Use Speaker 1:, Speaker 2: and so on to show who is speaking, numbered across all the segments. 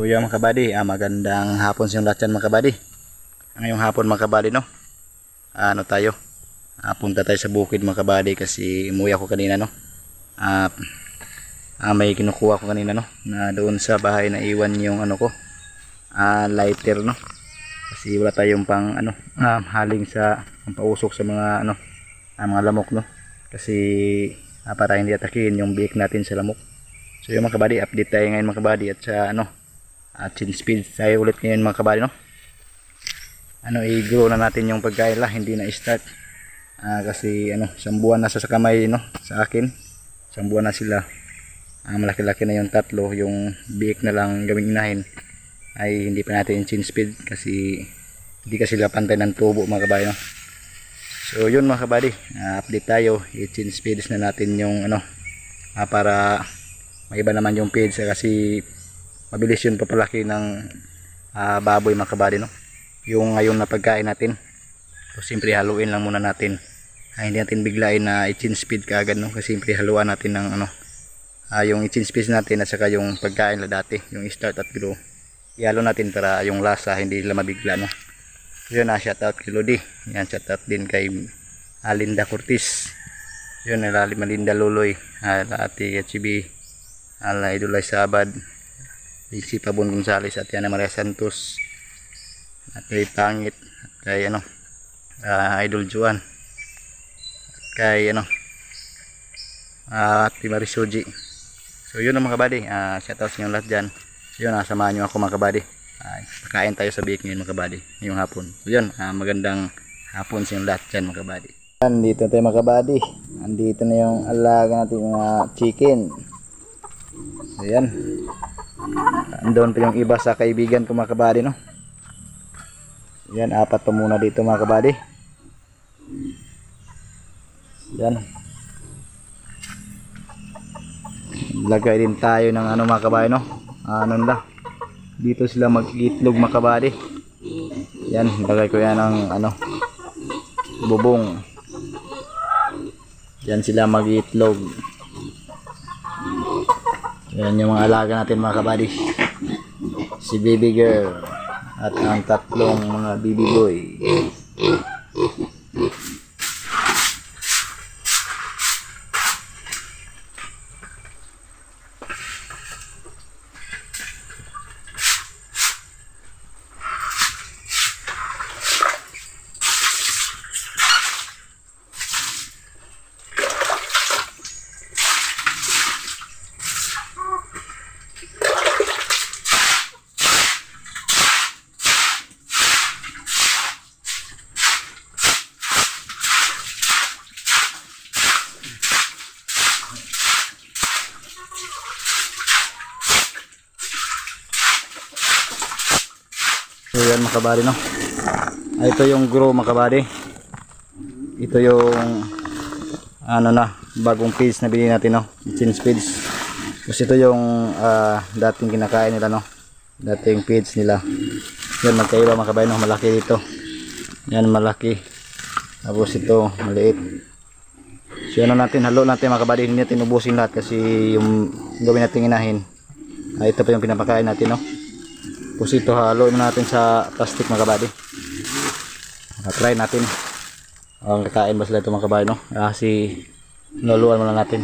Speaker 1: yan mga kabady, magandang hapon sa inyo lahat yan mga kabady. Ngayong hapon mga kabady, no? Ano tayo? Punta tayo sa bukid mga kabady kasi umuwi ako kanina, no? May kinukuha ko kanina, no? Na doon sa bahay na iwan yung ano ko, lighter, no? Kasi wala tayong pang ano, haling sa pausok sa mga ano, mga lamok, no? Kasi para hindi atakin yung biik natin sa lamok. So yung mga kabady, update tayo ngayon mga kabady at sa ano, change speed tayo ulit ngayon mga kabady, no? I-grow na natin yung pagkaila, hindi na start. Kasi ano, isang buwan na sa kamay, no? Sa akin, isang buwan na sila. Malaki-laki na yung tatlo, yung biik na lang gawing inahin ay hindi pa natin change speed kasi hindi kasi sila pantay ng tubo mga kabady, no? So yun mga kabady, update tayo, i-change speeds na natin yung ano, para may iba naman yung feeds kasi mabilis yun papalaki ng baboy mga kabady, no? Yung ngayon na pagkain natin, so siyempre haluin lang muna natin, hindi natin biglain na i-change speed kaagad, no? Kasi siyempre haluan natin ng ano, yung i-change speed natin at saka yung pagkain na dati, yung start at grow, ihalo natin para yung lasa hindi nila mabigla, no? So yun, shoutout kay Lodi, yan, shoutout din kay Linda Cortis, yun, Malinda Luloy, Ate HB, Idolay Sabad, si Pabon Gonzales at Yana Maria Santos, at kay Pangit, at kay ano, Idol Juan, at kay ano, Ate Marisuji. So yun ang mga kabady, shoutout sa inyo lahat dyan. So yun, samahan nyo ako mga kabady, pakain tayo sa biik ngayon mga kabady ngayong hapon. So yun, magandang hapon sa inyo lahat dyan mga kabady. Andito tayo mga kabady, andito na yung alaga natin mga chicken. Ayan, andun pa yung iba sa kaibigan ko mga kabady, no? Ayan, apat pa muna dito mga kabady. Ayan, lagay din tayo ng ano mga kabady, no? Ano nila, dito sila mag-itlog mga kabady. Ayan, lagay ko yan ng ano, bubong. Ayan sila mag-itlog. Yan yung mga alaga natin mga kabady, si baby girl at ang tatlong mga baby boy. So yan mga kabady, no? Ito yung grow mga kabady. Ito yung ano na, bagong feeds na bilhin natin, no? Change feeds. Kasi ito yung dating kinakain nila, no? Dating feeds nila. Yan, magkaiba mga kabady, no? Malaki dito. Yan, malaki. Tapos ito, maliit. So ano natin, halo natin mga kabady. Hindi natin ubusin lahat kasi yung gawin natin inahin. Ito pa yung pinapakain natin, no? Tapos ito haluin natin sa plastic mga kabady. Try natin ang kakain ba sila ito mga kabady, no? Kasi naluan muna natin.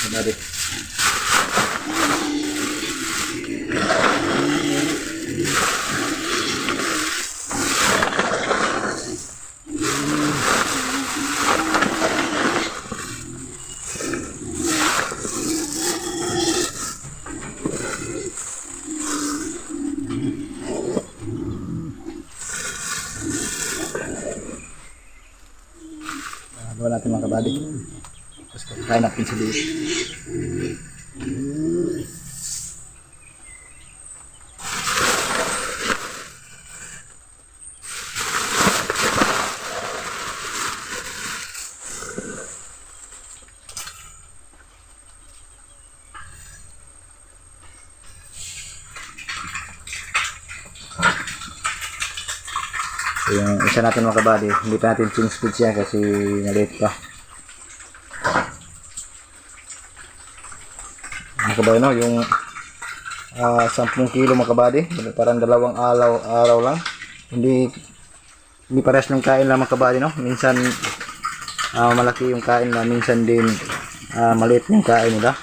Speaker 1: Kabady, gawa natin mga kabady. Tapos kakain natin sa liit. So, yung isa natin mga kabady, hindi pa natin change speed siya kasi maliit pa. Mga kabady, no? Yung 10 kilo mga kabady, parang dalawang araw lang. Hindi parehas ng kain lang mga kabady, no? Minsan malaki yung kain na, minsan din maliit yung kain nila.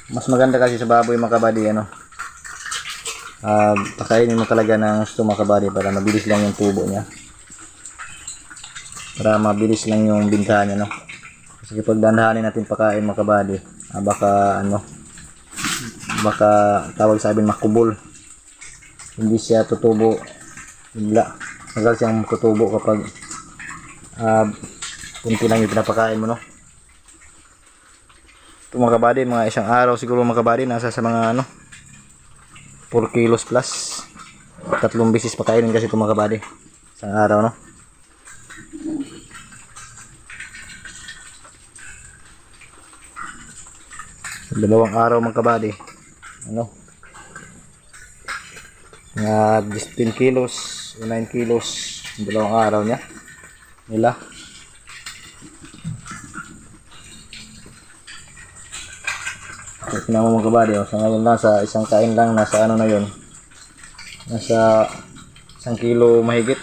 Speaker 1: Mas maganda kasi sa baboy mga kabady, ano, pakainin mo talaga ng gusto mga kabady para mabilis lang yung tubo niya, para mabilis lang yung bintahan niya, no? Kasi pag dandahanin natin pakain mga kabady, baka tawag sa amin makubol, hindi siya tutubo bigla. Magal siyang tutubo kapag kunti lang yung pinapakain mo, no? Ito mga kabady, mga isang araw siguro mga kabady, nasa sa mga 4 kilos plus. 3 beses pakainin kasi ito mga kabady isang araw, no? Dalawang araw mga kabady, ano, mga 10 kilos o 9 kilos dalawang araw nila. Tingnan mo mga kabady, sa ngayon lang sa isang kain lang nasa ano na yun, nasa 1 kilo mahigit.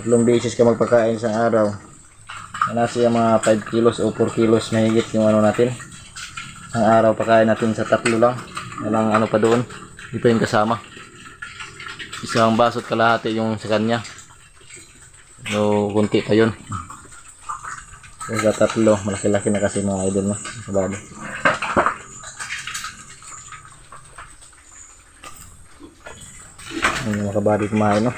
Speaker 1: 3 beses ka magpakain sa araw, nasa yung mga 5 kilos o 4 kilos mahigit yung ano natin. Ang araw pakain natin sa 3 lang, walang ano pa doon, hindi pa yung kasama. Isang basot kalahati yung sa kanya, so kunti pa yun. So sa 3, malaki-laki na kasi mga idol, no? Kabady. Ang mga kabady kumain, no?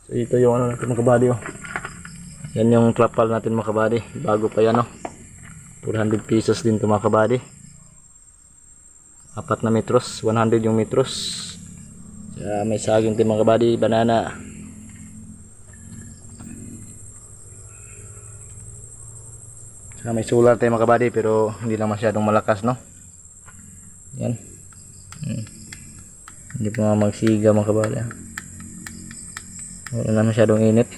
Speaker 1: So ito yung ano natin mga kabady, oh. Yan yung trapal natin mga kabady, bago pa yan, oh. 400 pesos din ito mga kabady. 4 na metros, 100 yung metros. May saging din mga kabady, banana. May solar tayo mga kabady, pero hindi lang masyadong malakas, no? Yan. Hindi pa magsiga mga kabady. Wala na masyadong init.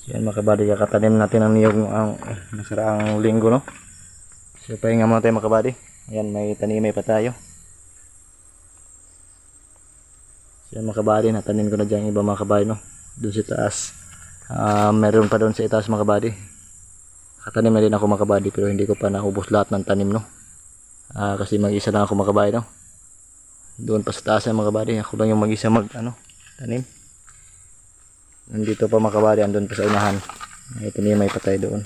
Speaker 1: Yan mga kabady, kakatanim natin ang niyog ang nasaraang linggo, no? So pahinga muna tayo mga kabady. Ayan, may tanimay pa tayo. So yan mga kabady, natanim ko na dyan iba mga kabady, no? Doon sa taas. Meron pa doon sa itaas mga kabady. Katanim na din ako mga kabady, pero hindi ko pa naubos lahat ng tanim, no? Kasi mag-isa lang ako mga kabady, no? Doon pa sa taas mga kabady, ako lang yung mag-isa tanim. Nandito pa mga kabady, andun pa sa unahan. May tanimay pa tayo doon.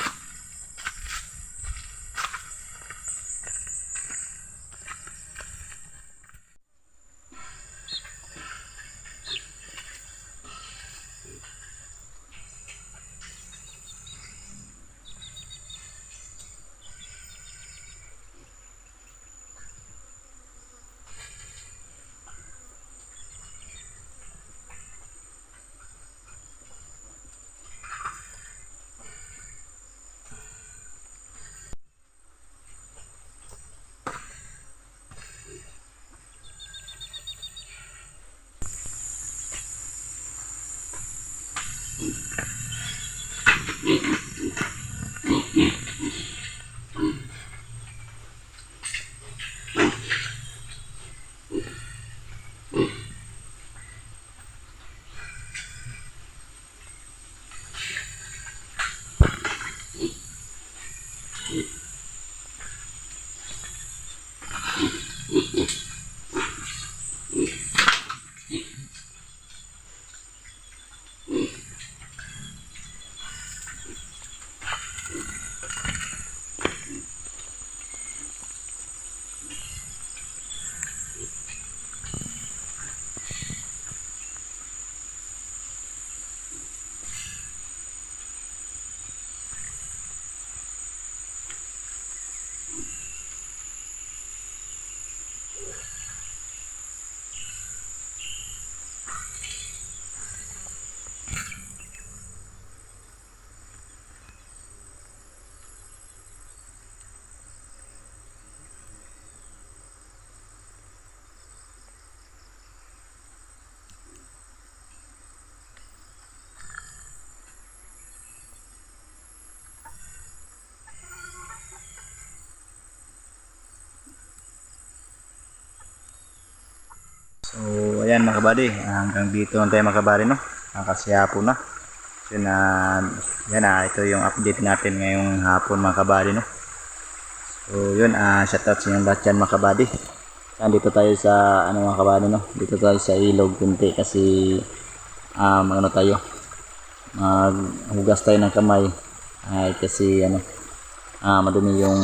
Speaker 1: So ayan mga kabady, hanggang dito lang tayo mga kabady, no? Kasi hapon na. So yan ito yung update natin ngayong hapon mga kabady, no? So yun, shoutout sa inyong lahat dyan mga kabady. Dito tayo sa mga kabady, no? Dito tayo sa ilog kunti kasi ano tayo, maghugas tayo ng kamay kasi madumi yung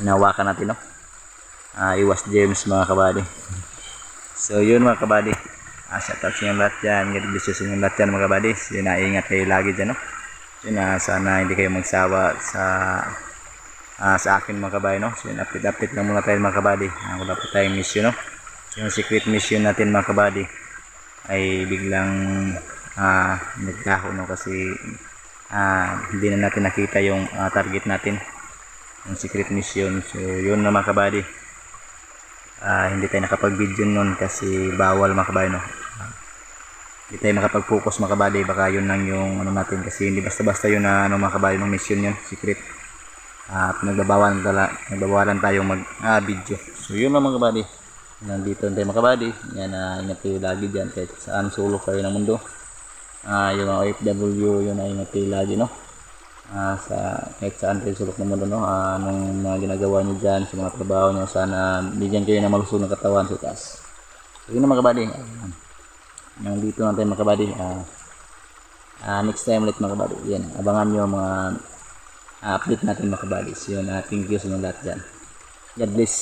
Speaker 1: hinawakan natin, no? Iwas germs mga kabady. So yun mga kabady, shoutout sa inyong lahat dyan, God bless you sa inyong lahat dyan mga kabady. Yun, ingat kayo lagi dyan, no? Yun, sana hindi kayo magsawa sa akin mga kabady, no? So yun, update lang muna tayo mga kabady. Wala pa tayong mission, no? Yung secret mission natin mga kabady ay biglang nagkaho, no? Kasi hindi na natin nakita yung target natin, yung secret mission. So yun na mga kabady, hindi tayo nakapag-video nun kasi bawal mga kabady, no? Hindi tayo makapag-focus mga kabady, baka yun lang yung natin, kasi hindi basta-basta yun na mga kabady ng mission yun, secret. Nagbabawalan tayong mag-video. So yun lang mga kabady, nandito tayo mga kabady. Yan, ingat kayo lagi dyan kahit saan sulok kayo ng mundo. Yung mga OFW, yun, ingat kayo lagi, no? Kahit saan kayo sulok ng mundo, no? Anong mga ginagawa nyo dyan sa mga trabaho nyo, sana bigyan kayo ng malusog ng katawan sa taas. So yun lang mga kabady, nandito lang tayo mga kabady. Next time ulit mga kabady, yan, abangan nyo mga update natin mga kabady. So yun, thank you sa inyo lahat dyan. God bless.